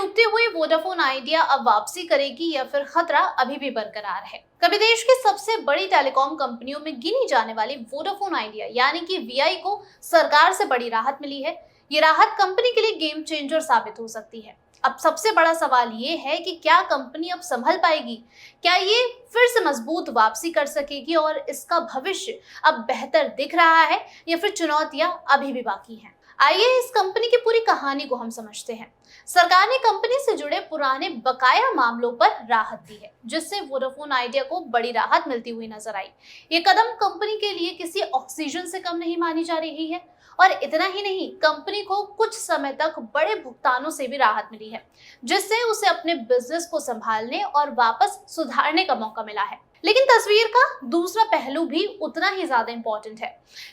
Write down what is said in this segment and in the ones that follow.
डूबती हुई Vodafone idea अब वापसी करेगी या फिर खतरा अभी भी बरकरार है? कभी देश की सबसे बड़ी टेलीकॉम कंपनियों में गिनी जाने वाली वोडाफोन आइडिया यानी कि वीआई को सरकार से बड़ी राहत मिली है। ये राहत कंपनी के लिए गेम चेंजर साबित हो सकती है। अब सबसे बड़ा सवाल ये है कि क्या कंपनी अब संभल पाएगी? क्या ये फिर से मजबूत वापसी कर सकेगी और इसका भविष्य अब बेहतर दिख रहा है या फिर चुनौतियां अभी भी बाकी हैं? आइए इस कंपनी की पूरी कहानी को हम समझते हैं। सरकार ने कंपनी से जुड़े पुराने बकाया मामलों पर राहत दी है, जिससे वोडाफोन आइडिया को बड़ी राहत मिलती हुई नजर आई। ये कदम कंपनी के लिए किसी ऑक्सीजन से कम नहीं मानी जा रही है और इतना ही नहीं, कंपनी को कुछ समय तक बड़े भुगतानों से भी राहत मिली है, जिससे उसे अपने बिजनेस को संभालने और वापस सुधारने का मौका मिला है। लेकिन तस्वीर का दूसरा पहलू भी उतना ही ज्यादा इंपॉर्टेंट है।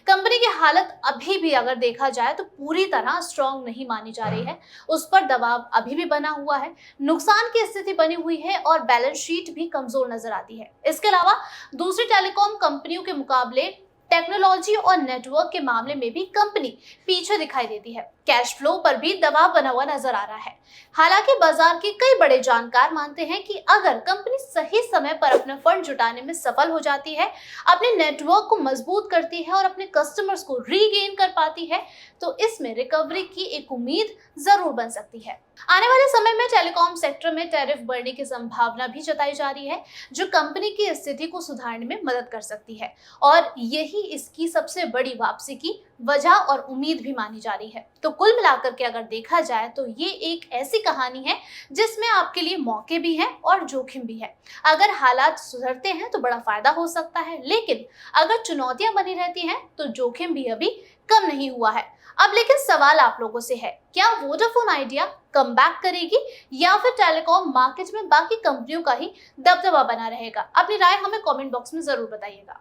कंपनी की हालत अभी भी अगर देखा जाए तो पूरी तरह स्ट्रॉन्ग नहीं मानी जा रही है। उस पर दबाव अभी भी बना हुआ है, नुकसान की स्थिति बनी हुई है और बैलेंस शीट भी कमजोर नजर आती है। इसके अलावा दूसरी टेलीकॉम कंपनियों के मुकाबले टेक्नोलॉजी और नेटवर्क के मामले में भी कंपनी पीछे दिखाई देती है। कैश फ्लो पर भी दबाव बना हुआ नजर आ रहा है। हालांकि बाजार के कई बड़े जानकार मानते हैं कि अगर कंपनी सही समय पर अपने फंड जुटाने में सफल हो जाती है, अपने नेटवर्क को मजबूत करती है और अपने कस्टमर्स को रीगेन कर पाती है, तो इसमें रिकवरी की एक उम्मीद जरूर बन सकती है। आने वाले समय में टेलीकॉम सेक्टर में टैरिफ बढ़ने की संभावना भी जताई जा रही है, जो कंपनी की स्थिति को सुधारने में मदद कर सकती है और यही इसकी सबसे बड़ी वापसी की वजह और उम्मीद भी मानी जा रही है। तो कुल मिलाकर के अगर देखा जाए तो ये एक ऐसी कहानी है जिसमें आपके लिए मौके भी हैं और जोखिम भी है। अगर हालात सुधरते हैं तो बड़ा फायदा हो सकता है, लेकिन अगर चुनौतियां बनी रहती हैं तो जोखिम भी अभी कम नहीं हुआ है। अब लेकिन सवाल आप लोगों से है, क्या वोडाफोन आइडिया कम बैक करेगी या फिर टेलीकॉम मार्केट में बाकी कंपनियों का ही दबदबा बना रहेगा? अपनी राय हमें कमेंट बॉक्स में जरूर बताइएगा।